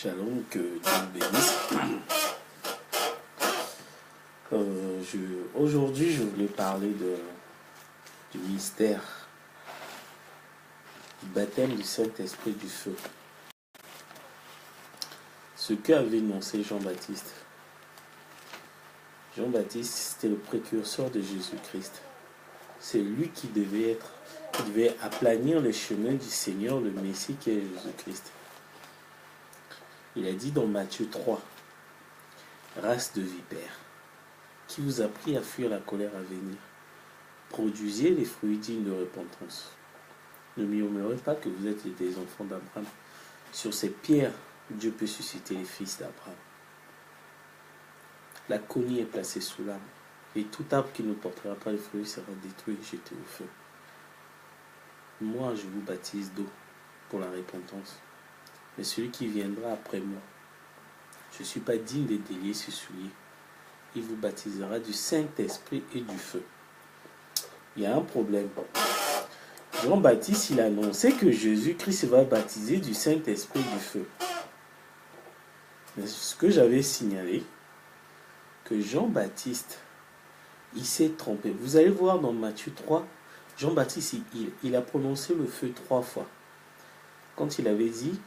Shalom, que Dieu vous bénisse. Aujourd'hui, je voulais parler du mystère du baptême du Saint-Esprit du feu. Ce qu'avait énoncé Jean-Baptiste. Jean-Baptiste, c'était le précurseur de Jésus-Christ. C'est lui qui devait aplanir le chemin du Seigneur, le Messie qui est Jésus-Christ. Il a dit dans Matthieu 3, « Race de vipères, qui vous a pris à fuir la colère à venir? Produisez les fruits dignes de repentance. Ne murmurez pas que vous êtes des enfants d'Abraham. Sur ces pierres, Dieu peut susciter les fils d'Abraham. La cognée est placée sous l'arbre, et tout arbre qui ne portera pas les fruits sera détruit et jeté au feu. Moi, je vous baptise d'eau pour la repentance. Mais celui qui viendra après moi, je ne suis pas digne de délier ses souliers. Il vous baptisera du Saint-Esprit et du feu. » Il y a un problème. Jean-Baptiste, il a annoncé que Jésus-Christ va baptiser du Saint-Esprit et du feu. Mais ce que j'avais signalé, que Jean-Baptiste, il s'est trompé. Vous allez voir dans Matthieu 3, Jean-Baptiste, il a prononcé le feu 3 fois. Quand il avait dit,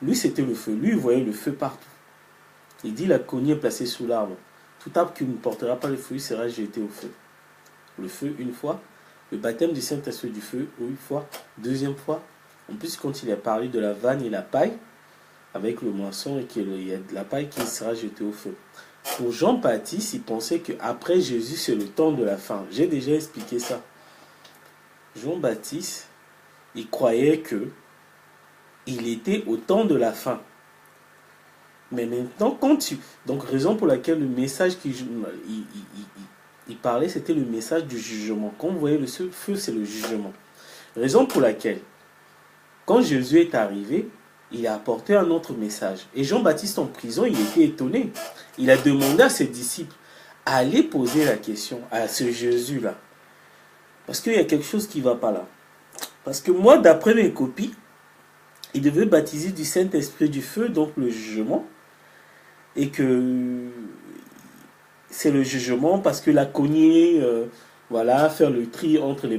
lui c'était le feu, lui il voyait le feu partout. Il dit la cognée placée sous l'arbre. Tout arbre qui ne portera pas les fruits sera jeté au feu. Le feu une fois, le baptême du Saint-Esprit du feu une fois, deuxième fois. En plus, quand il a parlé de la vanne et la paille, avec le moisson et qu'il y a de la paille qui sera jetée au feu. Pour Jean-Baptiste, il pensait qu'après Jésus, c'est le temps de la fin. J'ai déjà expliqué ça. Jean-Baptiste, il croyait que il était au temps de la fin. Mais maintenant, donc, raison pour laquelle le message qu'il parlait, c'était le message du jugement. Quand vous voyez le feu, c'est le jugement. Raison pour laquelle, quand Jésus est arrivé, il a apporté un autre message. Et Jean-Baptiste en prison, il était étonné. Il a demandé à ses disciples, allez poser la question à ce Jésus-là. Parce qu'il y a quelque chose qui ne va pas là. Parce que moi, d'après mes copies, il devait baptiser du Saint-Esprit du feu, donc le jugement. Et que c'est le jugement parce que la cognée, faire le tri entre les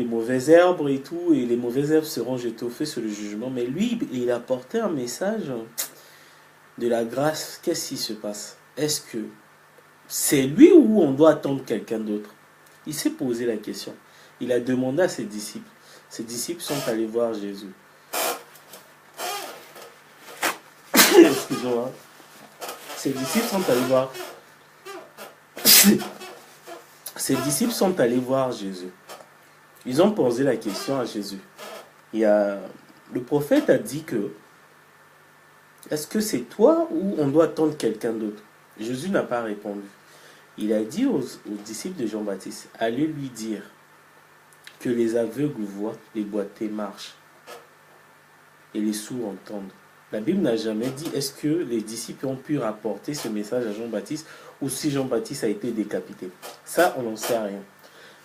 mauvaises herbes et tout, et les mauvaises herbes seront jetées au feu, sur le jugement. Mais lui, il a porté un message de la grâce. Qu'est-ce qui se passe? Est-ce que c'est lui ou on doit attendre quelqu'un d'autre? Il s'est posé la question. Il a demandé à ses disciples. Ses disciples sont allés voir Jésus. Excusez-moi. Ses disciples sont allés voir. Ses disciples sont allés voir Jésus. Ils ont posé la question à Jésus. Le prophète a dit que est-ce que c'est toi ou on doit attendre quelqu'un d'autre? Jésus n'a pas répondu. Il a dit aux disciples de Jean-Baptiste, allez lui dire que les aveugles voient, les boiteux marchent et les sourds entendent. La Bible n'a jamais dit est-ce que les disciples ont pu rapporter ce message à Jean-Baptiste ou si Jean-Baptiste a été décapité. Ça, on n'en sait rien.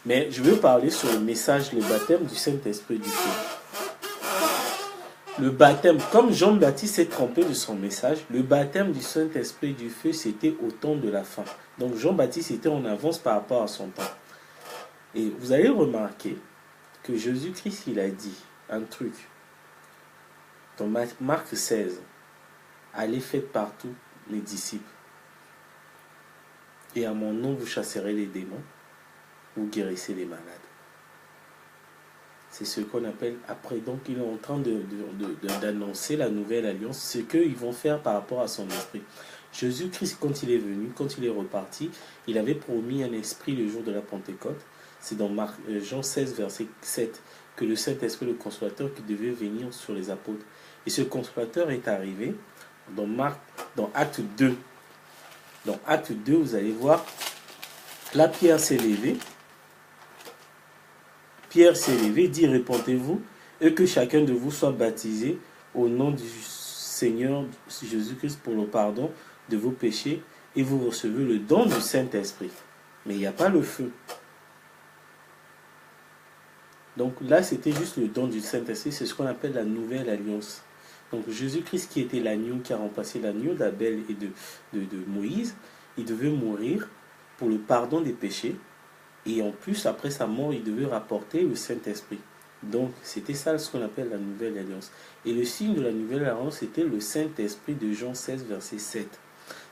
Mais je veux parler sur le message, le baptême du Saint-Esprit du feu. Le baptême, comme Jean-Baptiste s'est trompé de son message, le baptême du Saint-Esprit du feu, c'était au temps de la fin. Donc Jean-Baptiste était en avance par rapport à son temps. Et vous allez remarquer que Jésus-Christ, il a dit un truc. Dans Marc 16, allez faites partout les disciples. Et à mon nom, vous chasserez les démons, vous guérissez les malades. C'est ce qu'on appelle après. Donc, il est en train d'annoncer la nouvelle alliance, ce qu'ils vont faire par rapport à son esprit. Jésus-Christ, quand il est venu, quand il est reparti, il avait promis un esprit le jour de la Pentecôte. C'est dans Jean 16, verset 7, que le Saint-Esprit, le Consolateur, qui devait venir sur les apôtres. Et ce Consolateur est arrivé dans Acte 2. Dans Acte 2, vous allez voir, la pierre s'est levée. Pierre s'est levé, dit, répentez-vous, et que chacun de vous soit baptisé au nom du Seigneur Jésus-Christ pour le pardon de vos péchés, et vous recevez le don du Saint-Esprit. Mais il n'y a pas le feu. Donc là, c'était juste le don du Saint-Esprit, c'est ce qu'on appelle la nouvelle alliance. Donc Jésus-Christ qui était l'agneau, qui a remplacé l'agneau d'Abel et de Moïse, il devait mourir pour le pardon des péchés. Et en plus, après sa mort, il devait rapporter le Saint-Esprit. Donc, c'était ça ce qu'on appelle la Nouvelle Alliance. Et le signe de la Nouvelle Alliance, c'était le Saint-Esprit de Jean 16, verset 7.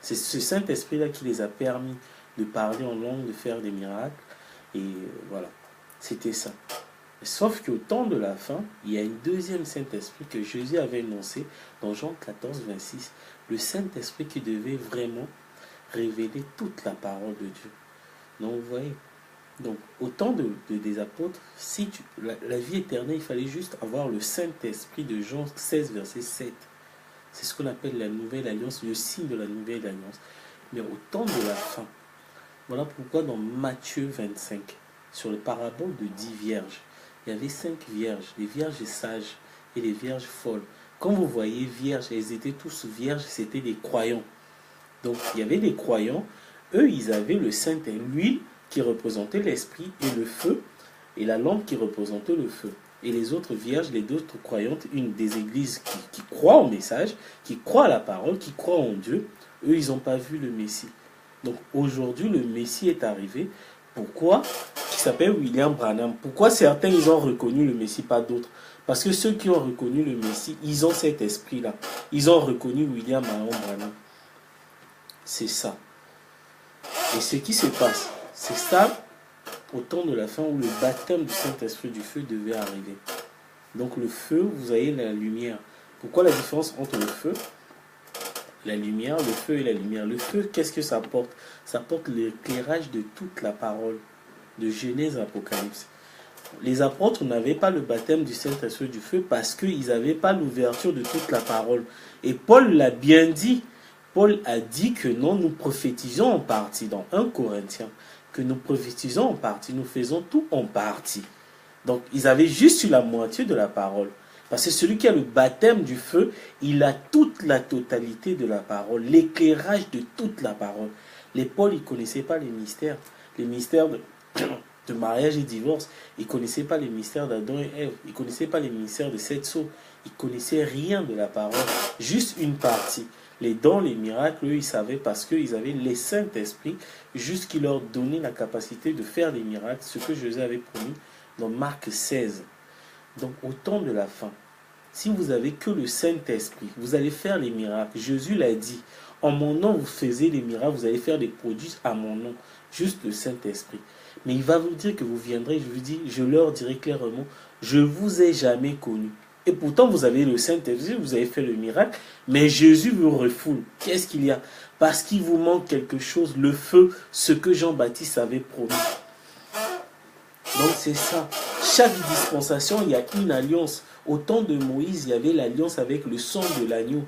C'est ce Saint-Esprit-là qui les a permis de parler en langue, de faire des miracles. Et voilà, c'était ça. Sauf qu'au temps de la fin, il y a une deuxième Saint-Esprit que Jésus avait énoncé dans Jean 14, 26. Le Saint-Esprit qui devait vraiment révéler toute la parole de Dieu. Donc, vous voyez. Donc, au temps des apôtres, si la vie éternelle, il fallait juste avoir le Saint-Esprit de Jean 16, verset 7. C'est ce qu'on appelle la Nouvelle Alliance, le signe de la Nouvelle Alliance. Mais au temps de la fin, voilà pourquoi dans Matthieu 25, sur le parabole de 10 vierges, il y avait 5 vierges, les vierges sages et les vierges folles. Quand vous voyez vierges, elles étaient tous vierges, c'était des croyants. Donc, il y avait des croyants, eux, ils avaient le Saint-Esprit, l'huile qui représentait l'esprit et le feu, et la lampe qui représentait le feu. Et les autres vierges, les autres croyantes, une des églises qui croient au message, qui croient à la parole, qui croient en Dieu, eux, ils n'ont pas vu le Messie. Donc aujourd'hui, le Messie est arrivé. Pourquoi? Il s'appelle William Branham. Pourquoi certains, ils ont reconnu le Messie, pas d'autres? Parce que ceux qui ont reconnu le Messie, ils ont cet esprit-là. Ils ont reconnu William Branham. C'est ça. Et ce qui se passe, c'est ça au temps de la fin où le baptême du Saint-Esprit du feu devait arriver. Donc le feu, vous avez la lumière. Pourquoi la différence entre le feu, la lumière, le feu et la lumière? Le feu, qu'est-ce que ça apporte? Ça apporte l'éclairage de toute la parole, de Genèse à Apocalypse. Les apôtres n'avaient pas le baptême du Saint-Esprit du feu parce qu'ils n'avaient pas l'ouverture de toute la parole. Et Paul l'a bien dit. Paul a dit que non, nous prophétisons en partie dans 1 Corinthiens, que nous prophétisons en partie, nous faisons tout en partie. Donc, ils avaient juste eu la moitié de la parole. Parce que celui qui a le baptême du feu, il a toute la totalité de la parole, l'éclairage de toute la parole. Les Paul, ils ne connaissaient pas les mystères de mariage et divorce. Ils ne connaissaient pas les mystères d'Adam et Ève. Ils ne connaissaient pas les mystères de sept sceaux. Ils ne connaissaient rien de la parole, juste une partie. Les dons, les miracles, eux, ils savaient parce qu'ils avaient les Saint-Esprit, juste qui leur donnait la capacité de faire des miracles, ce que Jésus avait promis dans Marc 16. Donc, au temps de la fin, si vous avez que le Saint-Esprit, vous allez faire les miracles. Jésus l'a dit, en mon nom, vous faisiez des miracles, vous allez faire des prodiges à mon nom, juste le Saint-Esprit. Mais il va vous dire que vous viendrez, je leur dirai clairement, je ne vous ai jamais connu. Et pourtant, vous avez le Saint-Esprit, vous avez fait le miracle, mais Jésus vous refoule. Qu'est-ce qu'il y a? Parce qu'il vous manque quelque chose, le feu, ce que Jean-Baptiste avait promis. Donc c'est ça. Chaque dispensation, il y a une alliance. Au temps de Moïse, il y avait l'alliance avec le sang de l'agneau.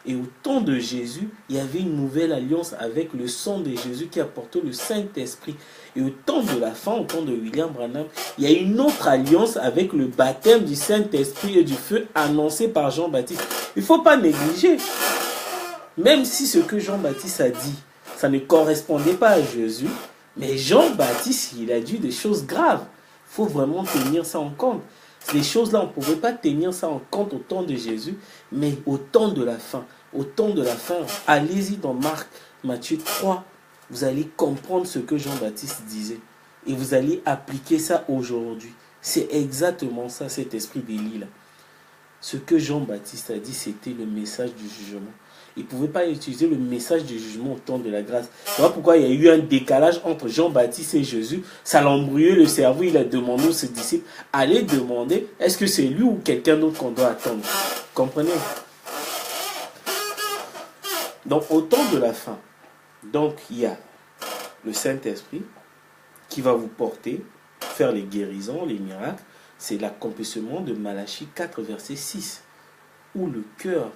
Et au temps de Jésus, il y avait une nouvelle alliance avec le sang de Jésus qui apportait le Saint-Esprit. Et au temps de la fin, au temps de William Branham, il y a une autre alliance avec le baptême du Saint-Esprit et du feu annoncé par Jean-Baptiste. Il ne faut pas négliger. Même si ce que Jean-Baptiste a dit, ça ne correspondait pas à Jésus, mais Jean-Baptiste, il a dit des choses graves. Il faut vraiment tenir ça en compte. Ces choses-là, on ne pouvait pas tenir ça en compte au temps de Jésus, mais au temps de la fin. Au temps de la fin, allez-y dans Matthieu 3, vous allez comprendre ce que Jean-Baptiste disait. Et vous allez appliquer ça aujourd'hui. C'est exactement ça, cet esprit d'Élie-là. Ce que Jean-Baptiste a dit, c'était le message du jugement. Il ne pouvait pas utiliser le message du jugement au temps de la grâce. Voilà pourquoi il y a eu un décalage entre Jean-Baptiste et Jésus. Ça l'a embrouillé le cerveau. Il a demandé aux ses disciples, allez demander, est-ce que c'est lui ou quelqu'un d'autre qu'on doit attendre? Comprenez? Donc, au temps de la fin, donc il y a le Saint-Esprit qui va vous porter, faire les guérisons, les miracles. C'est l'accomplissement de Malachie 4, verset 6, où le cœur,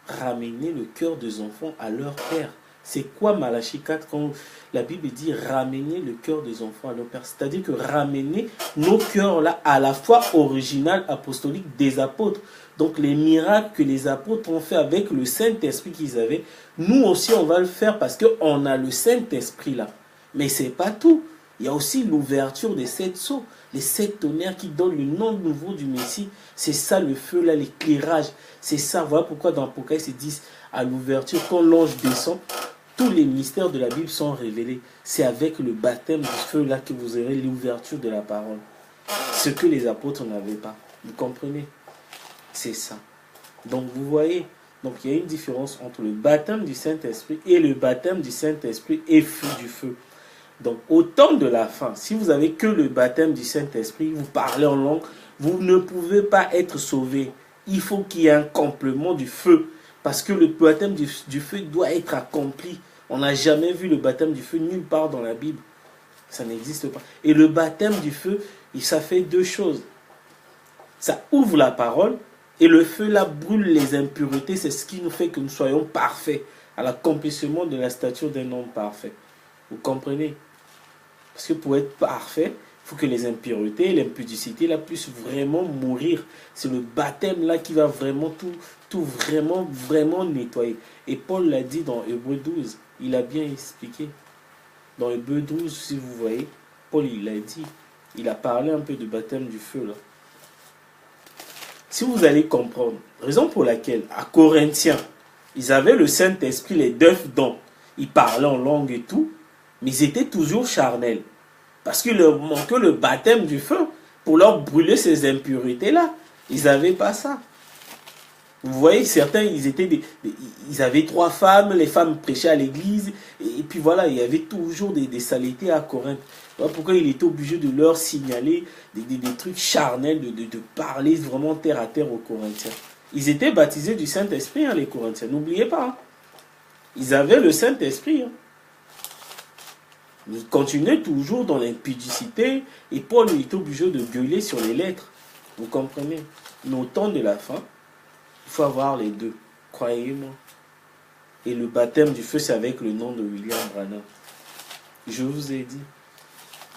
ramener le cœur des enfants à leur père. C'est quoi Malachie 4 quand la Bible dit ramener le cœur des enfants à leur père? C'est-à-dire que ramener nos cœurs là à la foi originale apostolique des apôtres. Donc les miracles que les apôtres ont fait avec le Saint-Esprit qu'ils avaient, nous aussi on va le faire parce qu'on a le Saint-Esprit là. Mais c'est pas tout. Il y a aussi l'ouverture des 7 sceaux, les 7 tonnerres qui donnent le nom nouveau du Messie. C'est ça le feu là, l'éclairage. C'est ça, voilà pourquoi dans Apocalypse 10, à l'ouverture, quand l'ange descend, tous les mystères de la Bible sont révélés. C'est avec le baptême du feu là que vous aurez l'ouverture de la parole. Ce que les apôtres n'avaient pas. Vous comprenez? C'est ça. Donc vous voyez, donc il y a une différence entre le baptême du Saint-Esprit et le baptême du Saint-Esprit et du feu. Donc au temps de la fin, si vous avez que le baptême du Saint-Esprit, vous parlez en langue, vous ne pouvez pas être sauvé. Il faut qu'il y ait un complément du feu. Parce que le baptême du feu doit être accompli. On n'a jamais vu le baptême du feu nulle part dans la Bible. Ça n'existe pas. Et le baptême du feu, ça fait 2 choses. Ça ouvre la parole et le feu là brûle les impuretés. C'est ce qui nous fait que nous soyons parfaits à l'accomplissement de la stature d'un homme parfait. Vous comprenez? Parce que pour être parfait, il faut que les impuretés, l'impudicité là puissent vraiment mourir. C'est le baptême là qui va vraiment tout vraiment nettoyer. Et Paul l'a dit dans Hébreux 12. Il a bien expliqué. Dans Hébreux 12, si vous voyez, Paul il l'a dit. Il a parlé un peu du baptême du feu là. Si vous allez comprendre, raison pour laquelle à Corinthiens, ils avaient le Saint-Esprit, les 9 dons. Ils parlaient en langue et tout, mais ils étaient toujours charnels. Parce qu'il leur manquait le baptême du feu pour leur brûler ces impuretés-là. Ils n'avaient pas ça. Vous voyez, certains, ils avaient 3 femmes, les femmes prêchaient à l'église, et puis voilà, il y avait toujours des saletés à Corinthe. Voilà pourquoi il était obligé de leur signaler des trucs charnels, de parler vraiment terre à terre aux Corinthiens. Ils étaient baptisés du Saint-Esprit, hein, les Corinthiens, n'oubliez pas. Hein. Ils avaient le Saint-Esprit. Hein. Ils continuaient toujours dans l'impudicité, et Paul était obligé de gueuler sur les lettres. Vous comprenez? Mais au temps de la fin, il faut avoir les 2, croyez-moi. Et le baptême du feu, c'est avec le nom de William Branham. Je vous ai dit.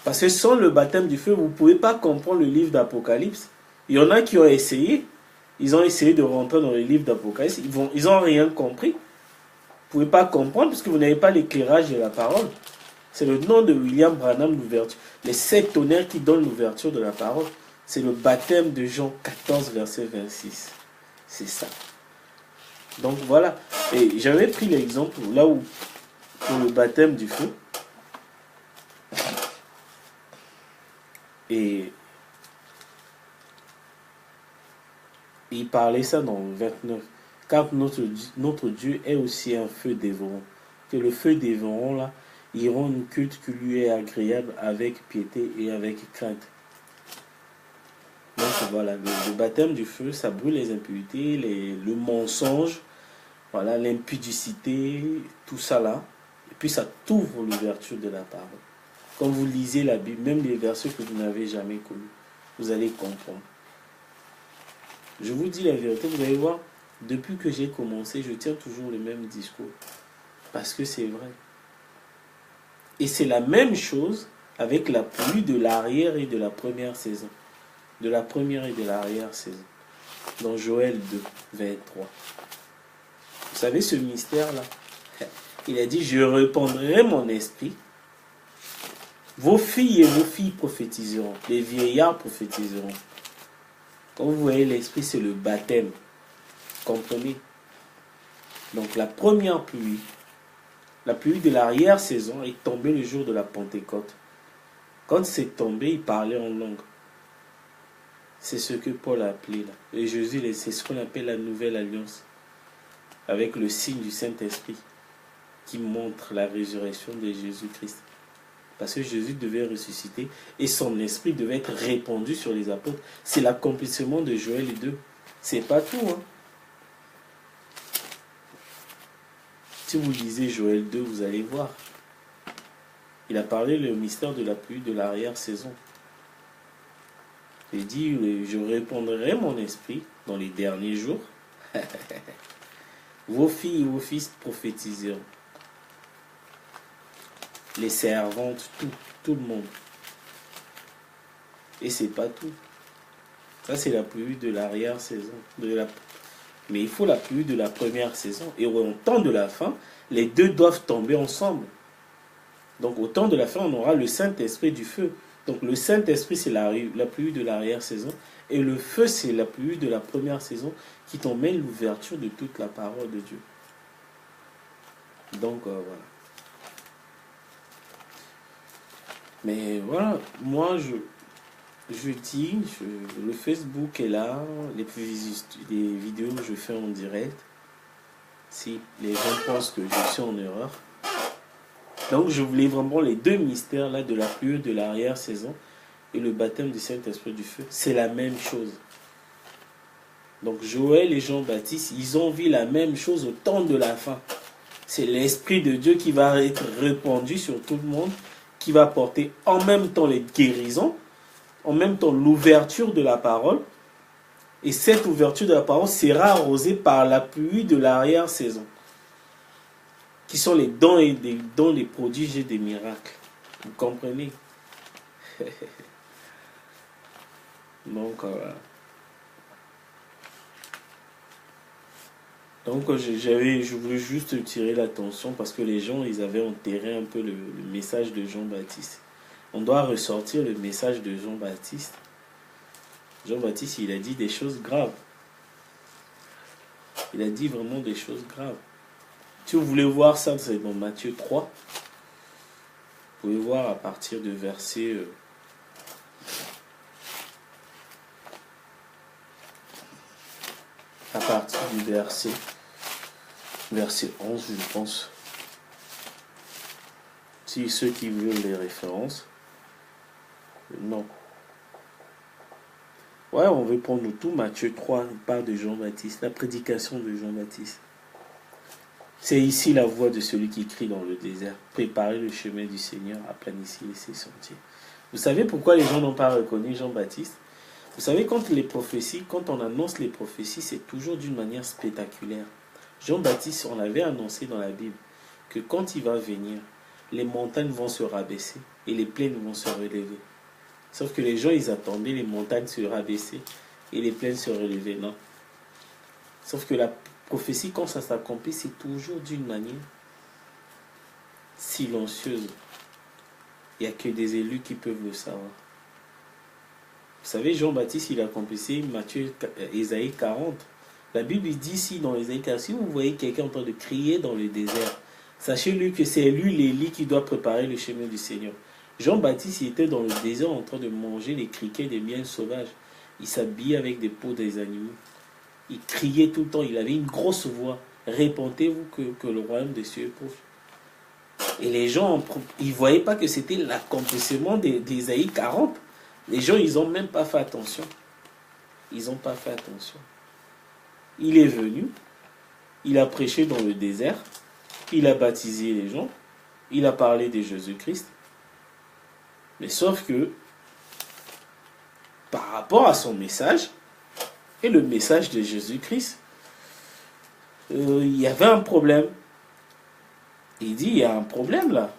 Parce que sans le baptême du feu, vous ne pouvez pas comprendre le livre d'Apocalypse. Il y en a qui ont essayé. Ils ont essayé de rentrer dans le livre d'Apocalypse. Ils n'ont rien compris. Vous ne pouvez pas comprendre parce que vous n'avez pas l'éclairage de la parole. C'est le nom de William Branham, l'ouverture. Les 7 tonnerres qui donnent l'ouverture de la parole. C'est le baptême de Jean 14, verset 26. C'est ça. Donc voilà. Et j'avais pris l'exemple là où, pour le baptême du feu, et il parlait ça dans le 29. Car notre Dieu est aussi un feu dévorant. Que le feu dévorant là, il rend une culte qui lui est agréable avec piété et avec crainte. Donc voilà, le baptême du feu, ça brûle les impuretés, le mensonge, voilà, l'impudicité, tout ça là. Et puis ça t'ouvre l'ouverture de la parole. Quand vous lisez la Bible, même les versets que vous n'avez jamais connus, vous allez comprendre. Je vous dis la vérité, vous allez voir, depuis que j'ai commencé, je tiens toujours le même discours. Parce que c'est vrai. Et c'est la même chose avec la pluie de l'arrière et de la première saison. De la première et de l'arrière saison. Dans Joël 2, 23. Vous savez ce mystère-là? Il a dit, je répandrai mon esprit. Vos filles et vos filles prophétiseront. Les vieillards prophétiseront. Quand vous voyez l'esprit, c'est le baptême. Comprenez? Donc la première pluie, la pluie de l'arrière-saison est tombée le jour de la Pentecôte. Quand c'est tombé, il parlait en langue. C'est ce que Paul a appelé là. Et Jésus, c'est ce qu'on appelle la nouvelle alliance. Avec le signe du Saint-Esprit qui montre la résurrection de Jésus-Christ. Parce que Jésus devait ressusciter et son esprit devait être répandu sur les apôtres. C'est l'accomplissement de Joël 2. C'est pas tout. Hein. Si vous lisez Joël 2, vous allez voir. Il a parlé le mystère de la pluie de l'arrière-saison. Il dit, je répandrai mon esprit dans les derniers jours. Vos filles et vos fils prophétiseront. Les servantes, tout le monde. Et c'est pas tout. Ça, c'est la pluie de l'arrière-saison. Mais il faut la pluie de la première saison. Et au temps de la fin, les deux doivent tomber ensemble. Donc au temps de la fin, on aura le Saint-Esprit du feu. Donc le Saint-Esprit, c'est la pluie de l'arrière-saison. Et le feu, c'est la pluie de la première saison qui t'emmène l'ouverture de toute la parole de Dieu. Donc voilà. Mais voilà, moi je dis, le Facebook est là, les vidéos que je fais en direct. Si les gens pensent que je suis en erreur. Donc je voulais vraiment les deux mystères là de la pluie de l'arrière-saison et le baptême du Saint-Esprit du feu. C'est la même chose. Donc Joël et Jean-Baptiste, ils ont vu la même chose au temps de la fin. C'est l'Esprit de Dieu qui va être répandu sur tout le monde, qui va porter en même temps les guérisons, en même temps l'ouverture de la parole. Et cette ouverture de la parole sera arrosée par la pluie de l'arrière-saison, qui sont les dons et les prodiges et des miracles. Vous comprenez? Donc, voilà. Donc, je voulais juste tirer l'attention parce que les gens, ils avaient enterré un peu le message de Jean-Baptiste. On doit ressortir le message de Jean-Baptiste. Jean-Baptiste, il a dit des choses graves. Il a dit vraiment des choses graves. Si vous voulez voir ça, c'est dans Matthieu 3. Vous pouvez voir à partir de verset... à partir du verset 11, je pense. Si ceux qui veulent les références. Non. Ouais, on veut prendre tout. Matthieu 3, il parle de Jean-Baptiste, la prédication de Jean-Baptiste. C'est ici la voix de celui qui crie dans le désert. Préparez le chemin du Seigneur, aplanissez ses sentiers. Vous savez pourquoi les gens n'ont pas reconnu Jean-Baptiste? Vous savez, quand on annonce les prophéties, c'est toujours d'une manière spectaculaire. Jean-Baptiste, on avait annoncé dans la Bible que quand il va venir, les montagnes vont se rabaisser et les plaines vont se relever. Sauf que les gens, ils attendaient les montagnes se rabaisser et les plaines se relever. Non. Sauf que la prophétie, quand ça s'accomplit, c'est toujours d'une manière silencieuse. Il n'y a que des élus qui peuvent le savoir. Vous savez, Jean-Baptiste, il a accomplissé Ésaïe 40. La Bible dit ici dans Ésaïe 40, si vous voyez quelqu'un en train de crier dans le désert, sachez-lui que c'est lui, l'Élie, qui doit préparer le chemin du Seigneur. Jean-Baptiste, il était dans le désert en train de manger les criquets des miels sauvages. Il s'habillait avec des peaux des animaux. Il criait tout le temps, il avait une grosse voix. Répentez-vous que le royaume des cieux est proche. Et les gens, ils ne voyaient pas que c'était l'accomplissement d'Ésaïe 40. Les gens, ils n'ont même pas fait attention. Ils n'ont pas fait attention. Il est venu, il a prêché dans le désert, il a baptisé les gens, il a parlé de Jésus-Christ. Mais sauf que, par rapport à son message, et le message de Jésus-Christ, il y avait un problème. Il dit, il y a un problème là.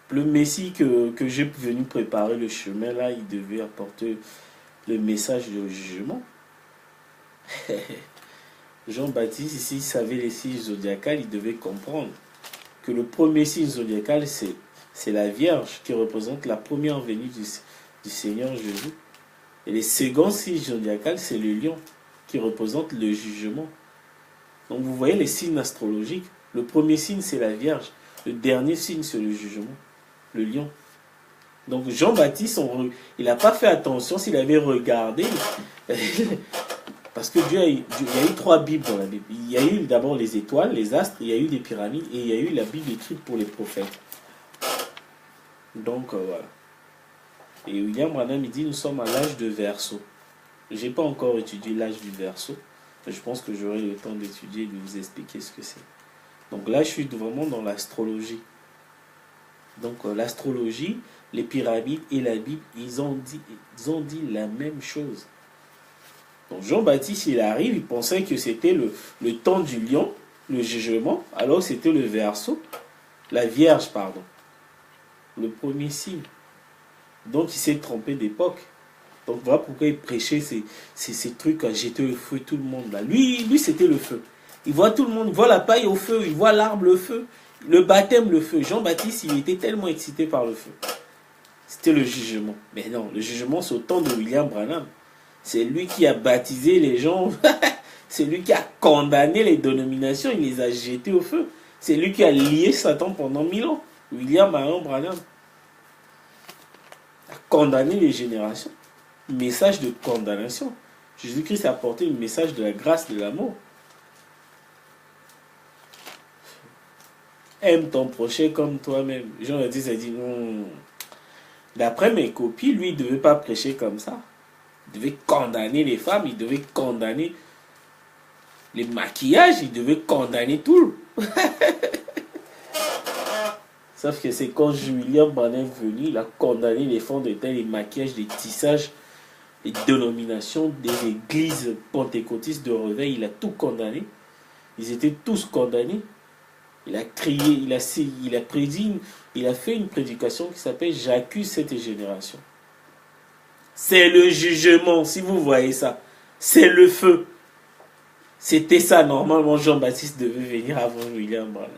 Le Messie que j'ai venu préparer le chemin là, il devait apporter le message du jugement. Jean-Baptiste, ici, il savait les signes zodiacales, il devait comprendre que le premier signe zodiacal, c'est la Vierge qui représente la première venue du Seigneur Jésus. Et le second signe zodiacal, c'est le lion qui représente le jugement. Donc vous voyez les signes astrologiques. Le premier signe, c'est la Vierge. Le dernier signe, c'est le jugement. Le lion. Donc Jean-Baptiste, il n'a pas fait attention s'il avait regardé. Parce que Dieu il y a eu 3 Bibles dans la Bible. Il y a eu d'abord les étoiles, les astres, il y a eu les pyramides et il y a eu la Bible écrite pour les prophètes. Donc voilà. Et William Branham, il dit, nous sommes à l'âge de Verseau. Je n'ai pas encore étudié l'âge du Verseau, mais je pense que j'aurai le temps d'étudier et de vous expliquer ce que c'est. Donc là, je suis vraiment dans l'astrologie. Donc l'astrologie, les pyramides et la Bible, ils ont dit la même chose. Donc Jean-Baptiste, il arrive, il pensait que c'était le temps du lion, le jugement, alors c'était le Verseau, la Vierge, pardon. Le premier signe. Donc il s'est trompé d'époque. Donc voilà pourquoi il prêchait ces trucs à jeter le feu tout le monde là. Lui c'était le feu. Il voit tout le monde, il voit la paille au feu, il voit l'arbre au feu. Le baptême, le feu. Jean-Baptiste, il était tellement excité par le feu. C'était le jugement. Mais non, le jugement, c'est au temps de William Branham. C'est lui qui a baptisé les gens. C'est lui qui a condamné les dénominations. Il les a jetés au feu. C'est lui qui a lié Satan pendant 1000 ans. William Marion Branham a condamné les générations. Message de condamnation. Jésus-Christ a apporté le message de la grâce, de l'amour. Aime ton prochain comme toi-même. Jean-Baptiste a dit, d'après mes copies, lui, il ne devait pas prêcher comme ça. Il devait condamner les femmes, il devait condamner les maquillages, il devait condamner tout. Sauf que c'est quand William Branham est venu, il a condamné les fonds de teint, les maquillages, les tissages, les dénominations des églises pentecôtistes de réveil. Il a tout condamné. Ils étaient tous condamnés. Il a crié, il a prédit, il a fait une prédication qui s'appelle « J'accuse cette génération ». C'est le jugement, si vous voyez ça. C'est le feu. C'était ça, normalement, Jean-Baptiste devait venir avant William Branham.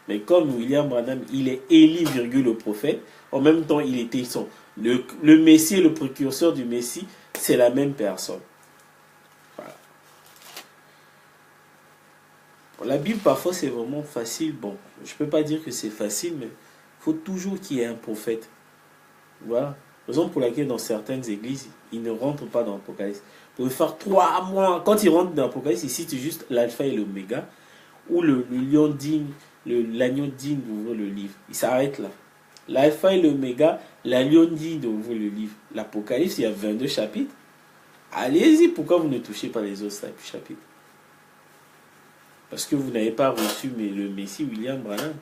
Mais comme William Branham, il est Élie, le prophète, en même temps, il était le Messie et le précurseur du Messie, c'est la même personne. Voilà. La Bible, parfois, c'est vraiment facile. Bon, je ne peux pas dire que c'est facile, mais il faut toujours qu'il y ait un prophète. Voilà. Raison pour laquelle, dans certaines églises, ils ne rentrent pas dans l'Apocalypse. Vous pouvez faire 3 mois. Quand ils rentrent dans l'Apocalypse, ils citent juste l'alpha et l'oméga, ou le lion digne, l'agneau digne d'ouvrir le livre. Il s'arrête là. L'alpha et l'oméga, l'agneau digne d'ouvrir le livre. L'Apocalypse, il y a 22 chapitres. Allez-y, pourquoi vous ne touchez pas les autres chapitres? Parce que vous n'avez pas reçu le Messie William Branham.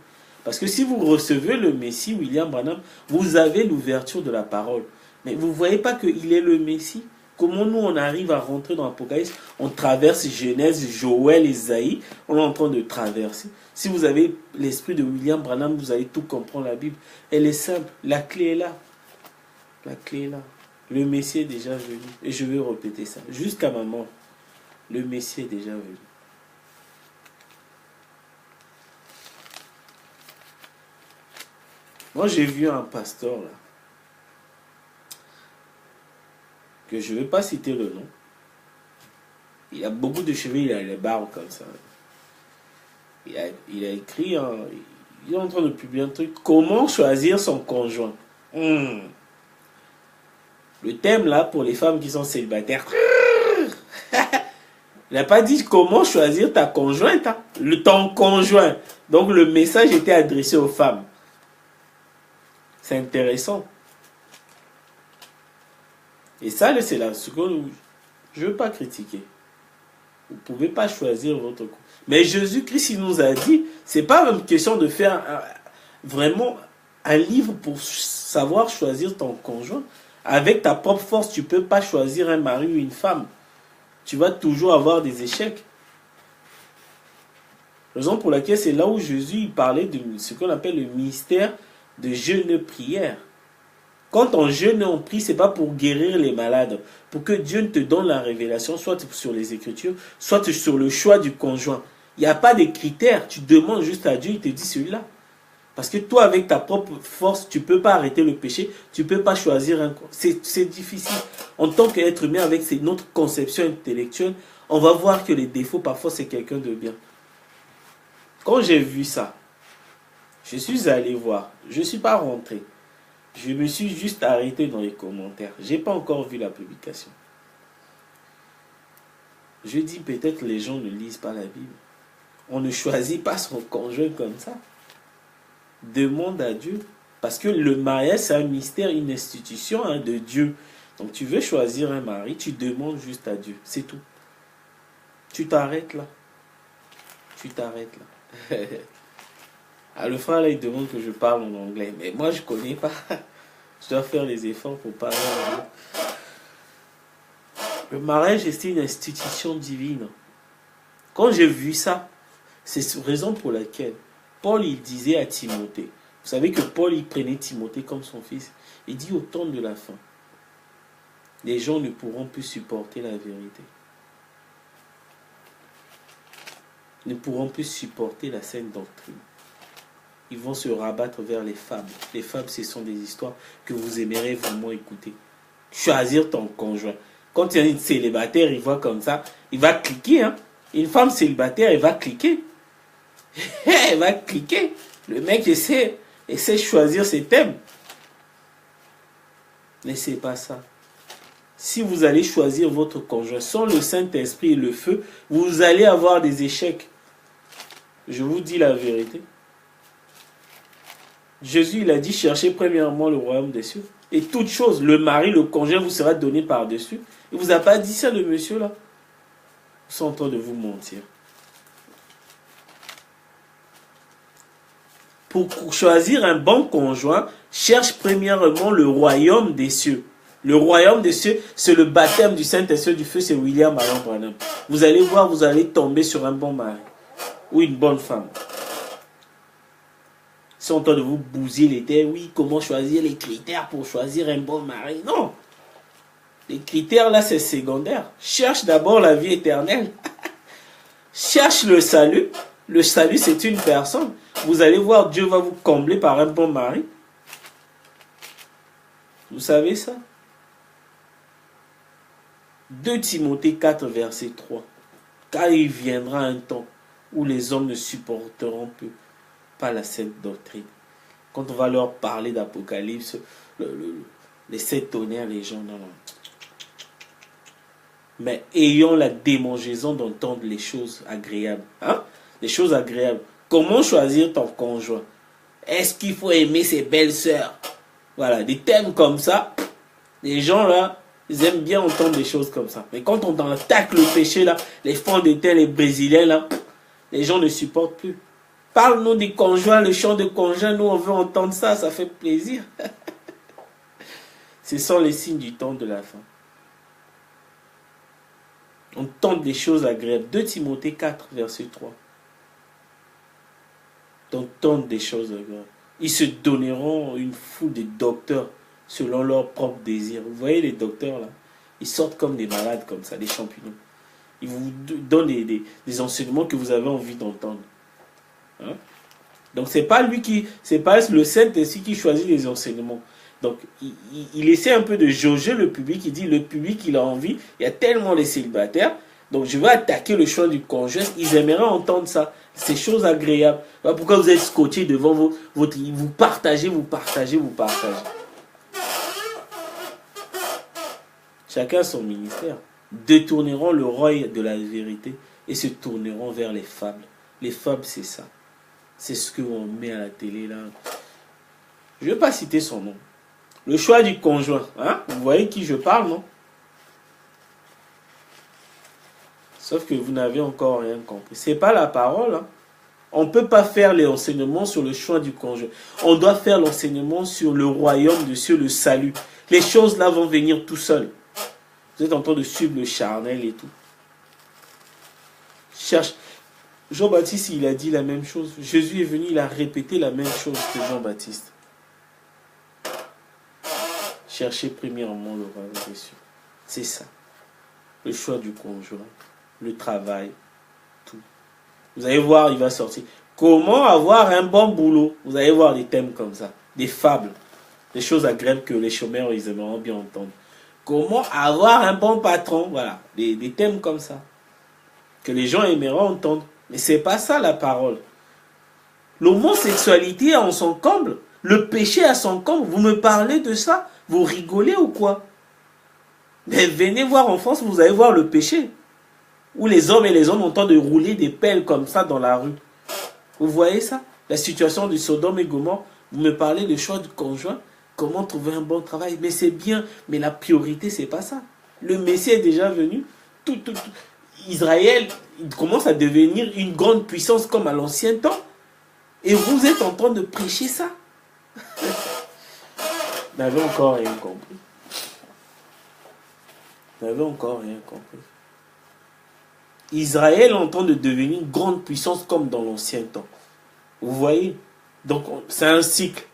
Parce que si vous recevez le Messie William Branham, vous avez l'ouverture de la parole. Mais vous ne voyez pas qu'il est le Messie? Comment nous on arrive à rentrer dans l'Apocalypse? On traverse Genèse, Joël, Isaïe. On est en train de traverser. Si vous avez l'esprit de William Branham, vous allez tout comprendre la Bible. Elle est simple. La clé est là. La clé est là. Le Messie est déjà venu. Et je vais répéter ça. Jusqu'à ma mort. Le Messie est déjà venu. Moi, j'ai vu un pasteur, là, que je ne vais pas citer le nom. Il a beaucoup de cheveux, il a les barbes comme ça. Il a écrit, il est en train de publier un truc, comment choisir son conjoint. Le thème, là, pour les femmes qui sont célibataires. Il n'a pas dit comment choisir ta conjointe, hein? Ton conjoint. Donc, le message était adressé aux femmes. C'est intéressant. Et ça, c'est là ce que je ne veux pas critiquer. Vous ne pouvez pas choisir votre couple. Mais Jésus-Christ, il nous a dit, c'est pas une question de faire vraiment un livre pour savoir choisir ton conjoint. Avec ta propre force, tu ne peux pas choisir un mari ou une femme. Tu vas toujours avoir des échecs. Raison pour laquelle c'est là où Jésus parlait de ce qu'on appelle le mystère de jeûne-prière. Quand on jeûne et on prie, ce n'est pas pour guérir les malades, pour que Dieu te donne la révélation, soit sur les Écritures, soit sur le choix du conjoint. Il n'y a pas de critères, tu demandes juste à Dieu, il te dit celui-là. Parce que toi, avec ta propre force, tu ne peux pas arrêter le péché, tu ne peux pas choisir un... C'est difficile. En tant qu'être humain, avec notre conception intellectuelle, on va voir que les défauts, parfois, c'est quelqu'un de bien. Quand j'ai vu ça, je suis allé voir, je ne suis pas rentré. Je me suis juste arrêté dans les commentaires. Je n'ai pas encore vu la publication. Je dis peut-être les gens ne lisent pas la Bible. On ne choisit pas son conjoint comme ça. Demande à Dieu. Parce que le mariage, c'est un mystère, une institution de Dieu. Donc tu veux choisir un mari, tu demandes juste à Dieu. C'est tout. Tu t'arrêtes là. Tu t'arrêtes là. Le frère là, il demande que je parle en anglais. Mais moi, je ne connais pas. Je dois faire les efforts pour parler anglais. Le mariage, c'est une institution divine. Quand j'ai vu ça, c'est la raison pour laquelle Paul, il disait à Timothée. Vous savez que Paul, il prenait Timothée comme son fils. Il dit au temps de la fin, les gens ne pourront plus supporter la vérité. Ne pourront plus supporter la saine doctrine. ils vont se rabattre vers les fables. Les fables, ce sont des histoires que vous aimerez vraiment écouter. Choisir ton conjoint. Quand il y a une célibataire, il voit comme ça, il va cliquer. Hein. Une femme célibataire, elle va cliquer. Elle va cliquer. Le mec essaie de choisir ses thèmes. Laissez pas ça. Si vous allez choisir votre conjoint sans le Saint-Esprit et le feu, vous allez avoir des échecs. Je vous dis la vérité. Jésus, il a dit, cherchez premièrement le royaume des cieux. Et toute chose, le mari, le conjoint vous sera donné par-dessus. Il ne vous a pas dit ça, le monsieur-là. Ils sont en train de vous mentir. Pour choisir un bon conjoint, cherche premièrement le royaume des cieux. Le royaume des cieux, c'est le baptême du Saint-Esprit du feu, c'est William Allen Branham. Vous allez voir, vous allez tomber sur un bon mari ou une bonne femme. Ils sont en train de vous bousiller les têtes. Oui, comment choisir les critères pour choisir un bon mari? Non. Les critères là, c'est secondaire. Cherche d'abord la vie éternelle. Cherche le salut. Le salut, c'est une personne. Vous allez voir, Dieu va vous combler par un bon mari. Vous savez ça? 2 Timothée 4, verset 3. Car il viendra un temps où les hommes ne supporteront plus pas la sainte doctrine. Quand on va leur parler d'Apocalypse, les 7 tonnerres, les gens, non. Mais ayons la démangeaison d'entendre les choses agréables. Hein? Les choses agréables. Comment choisir ton conjoint? Est-ce qu'il faut aimer ses belles sœurs? Voilà, des thèmes comme ça. Les gens là, ils aiment bien entendre des choses comme ça. Mais quand on attaque le péché là, les fonds d'été, les Brésiliens là, les gens ne supportent plus. Parle-nous des conjoints, le chant de conjoint, nous on veut entendre ça, ça fait plaisir. Ce sont les signes du temps de la fin. On tente des choses agréables. 2 Timothée 4, verset 3. On tente des choses agréables. Ils se donneront une foule de docteurs selon leurs propres désirs. Vous voyez les docteurs là, ils sortent comme des malades comme ça, des champignons. Ils vous donnent des enseignements que vous avez envie d'entendre. Hein? Donc c'est pas le Saint-Esprit qui choisit les enseignements. Donc il essaie un peu de jauger le public. Il dit le public il a envie. Il y a tellement les célibataires. Donc je vais attaquer le choix du conjoint. Ils aimeraient entendre ça. Ces choses agréables. Voilà pourquoi vous êtes scotché devant votre... Vous partagez. Chacun son ministère. Détourneront le roi de la vérité et se tourneront vers les fables. Les fables, c'est ça. C'est ce qu'on met à la télé là. Je ne vais pas citer son nom. Le choix du conjoint. Hein? Vous voyez qui je parle, non? Sauf que vous n'avez encore rien compris. Ce n'est pas la parole. Hein? On ne peut pas faire l'enseignement sur le choix du conjoint. On doit faire l'enseignement sur le royaume de Dieu, le salut. Les choses là vont venir tout seules. Vous êtes en train de suivre le charnel et tout. Cherche. Jean-Baptiste, il a dit la même chose. Jésus est venu, il a répété la même chose que Jean-Baptiste. Cherchez premièrement le royaume des cieux. C'est ça. Le choix du conjoint, le travail, tout. Vous allez voir, il va sortir. Comment avoir un bon boulot? Vous allez voir des thèmes comme ça. Des fables. Des choses agréables que les chômeurs, ils aimeraient bien entendre. Comment avoir un bon patron? Voilà. Des thèmes comme ça. Que les gens aimeraient entendre. Mais c'est pas ça la parole. L'homosexualité a son comble. Le péché a son comble. Vous me parlez de ça? Vous rigolez ou quoi? Mais venez voir en France, vous allez voir le péché. Où les hommes et les hommes ont tenté de rouler des pelles comme ça dans la rue. Vous voyez ça? La situation du Sodome et Gomorrhe. Vous me parlez de choix du conjoint. Comment trouver un bon travail? Mais c'est bien. Mais la priorité, c'est pas ça. Le Messie est déjà venu. Israël, il commence à devenir une grande puissance comme à l'ancien temps. Et vous êtes en train de prêcher ça. Vous n'avez encore rien compris. Vous n'avez encore rien compris. Israël est en train de devenir une grande puissance comme dans l'ancien temps. Vous voyez? Donc c'est un cycle.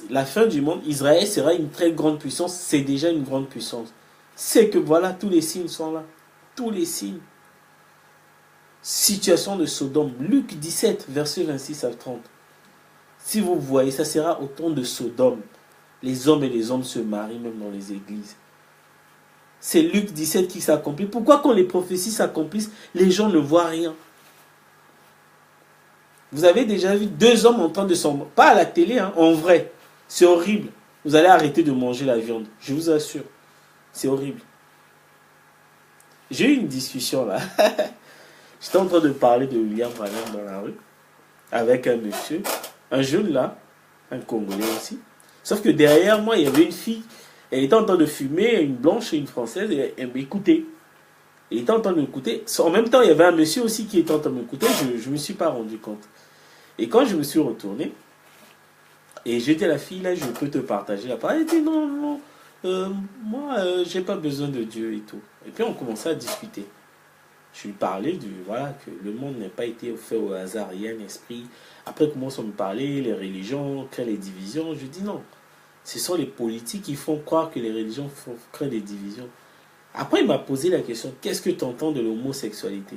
La fin du monde, Israël sera une très grande puissance. C'est déjà une grande puissance. C'est que voilà, tous les signes sont là. Tous les signes. situation de Sodome. Luc 17, verset 26 à 30. Si vous voyez, ça sera au temps de Sodome. Les hommes et les hommes se marient même dans les églises. C'est Luc 17 qui s'accomplit. Pourquoi quand les prophéties s'accomplissent, les gens ne voient rien? Vous avez déjà vu 2 hommes en train de s'embrasser. Pas à la télé, hein, en vrai. C'est horrible. Vous allez arrêter de manger la viande. Je vous assure. C'est horrible. J'ai eu une discussion là. J'étais en train de parler de William Branham dans la rue. Avec un monsieur. Un jeune là. Un Congolais aussi. Sauf que derrière moi, il y avait une fille. Elle était en train de fumer, une blanche et une française. Et elle m'écoutait. Elle était en train de m'écouter. En même temps, il y avait un monsieur aussi qui était en train de m'écouter. Je ne me suis pas rendu compte. Et quand je me suis retourné, et j'ai dit à la fille, là, je peux te partager la parole. Elle dit, non, non, moi, j'ai pas besoin de Dieu et tout. Et puis, on commençait à discuter. Je lui parlais voilà, que le monde n'a pas été fait au hasard, il y a un esprit. Après, on commence à me parler, les religions créent les divisions. Je lui dis, non, ce sont les politiques qui font croire que les religions créent des divisions. Après, il m'a posé la question, qu'est-ce que tu entends de l'homosexualité?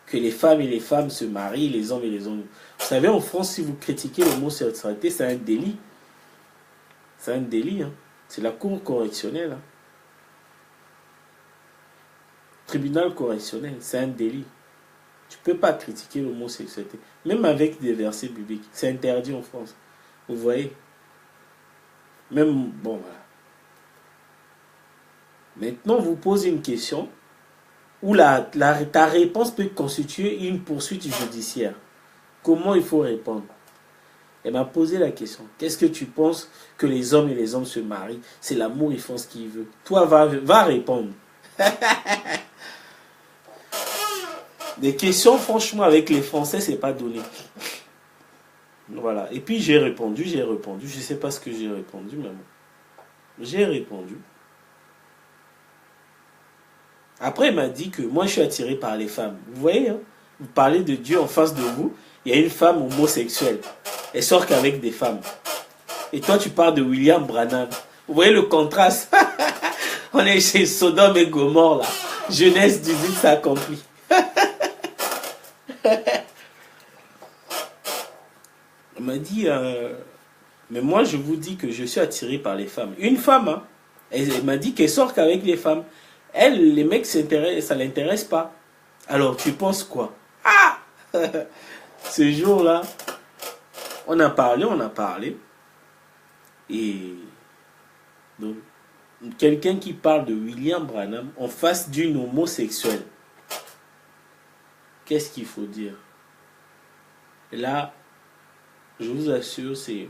Que les femmes et les femmes se marient, les hommes et les hommes. Vous savez, en France, si vous critiquez l'homosexualité, c'est un délit. C'est un délit. Hein. C'est la cour correctionnelle. Hein. Tribunal correctionnel, c'est un délit. Tu ne peux pas critiquer l'homosexualité. Même avec des versets bibliques. C'est interdit en France. Vous voyez? Même, bon, voilà. Maintenant, vous posez une question où ta réponse peut constituer une poursuite judiciaire. Comment il faut répondre? Elle m'a posé la question. Qu'est-ce que tu penses que les hommes et les hommes se marient? C'est l'amour, ils font ce qu'ils veulent. Toi, va répondre. Des questions, franchement, avec les Français, c'est pas donné. Voilà. Et puis, j'ai répondu. Je ne sais pas ce que j'ai répondu, mais bon. J'ai répondu. Après, il m'a dit que moi, je suis attiré par les femmes. Vous voyez, hein? Vous parlez de Dieu en face de vous. Il y a une femme homosexuelle. Elle sort qu'avec des femmes. Et toi, tu parles de William Branham. Vous voyez le contraste? On est chez Sodome et Gomorrhe, là. Genèse 18 s'accomplit. On m'a dit, mais moi, je vous dis que je suis attiré par les femmes. Une femme, hein, elle m'a dit qu'elle sort qu'avec les femmes. Elle, les mecs, ça ne l'intéresse pas. Alors, tu penses quoi? Ah! Ce jour-là, on a parlé. Et donc, quelqu'un qui parle de William Branham en face d'une homosexuelle. Qu'est-ce qu'il faut dire? Et là, je vous assure, c'est...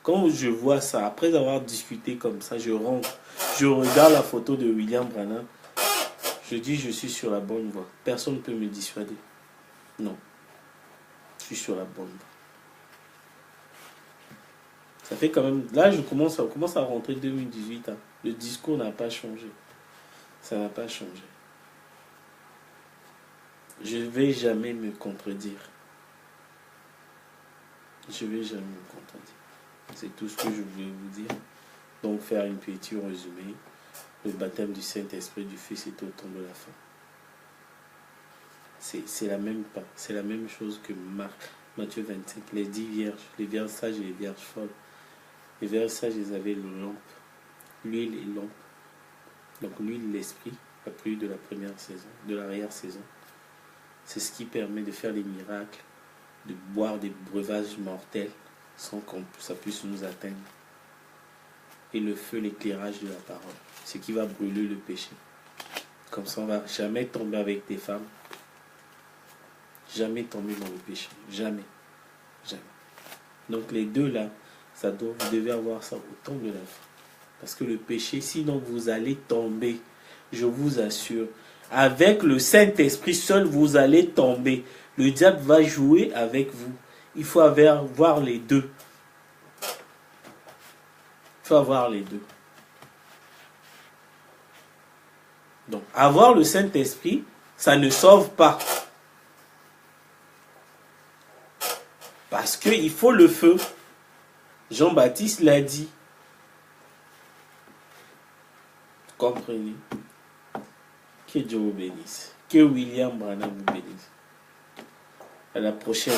Quand je vois ça, après avoir discuté comme ça, je rentre, je regarde la photo de William Branham, je dis je suis sur la bonne voie. Personne ne peut me dissuader. Non. Je suis sur la bonne voie. Ça fait quand même... Là, on commence à rentrer 2018. Hein. Le discours n'a pas changé. Ça n'a pas changé. Je ne vais jamais me contredire. Je ne vais jamais me contredire. C'est tout ce que je voulais vous dire. Donc, faire une petite résumé. Le baptême du Saint-Esprit du Fils est au temps de la fin. C'est la même chose que Matthieu 25. Les 10 vierges, les vierges sages et les vierges folles. Les vierges sages, ils avaient le lampe, l'huile et lampe. Donc l'huile, l'esprit, la pluie de la première saison, de l'arrière-saison. C'est ce qui permet de faire des miracles, de boire des breuvages mortels sans que ça puisse nous atteindre. Et le feu, l'éclairage de la parole, ce qui va brûler le péché. Comme ça, on ne va jamais tomber avec des femmes. Jamais tomber dans le péché. Jamais. Jamais. Donc les deux là, vous devez avoir ça au temps de la fin. Parce que le péché, sinon vous allez tomber. Je vous assure. Avec le Saint-Esprit seul, vous allez tomber. Le diable va jouer avec vous. Il faut avoir les deux. Il faut avoir les deux. Donc, avoir le Saint-Esprit, ça ne sauve pas. Parce qu'il faut le feu. Jean-Baptiste l'a dit. Comprenez? Que Dieu vous bénisse. Que William Branham vous bénisse. À la prochaine.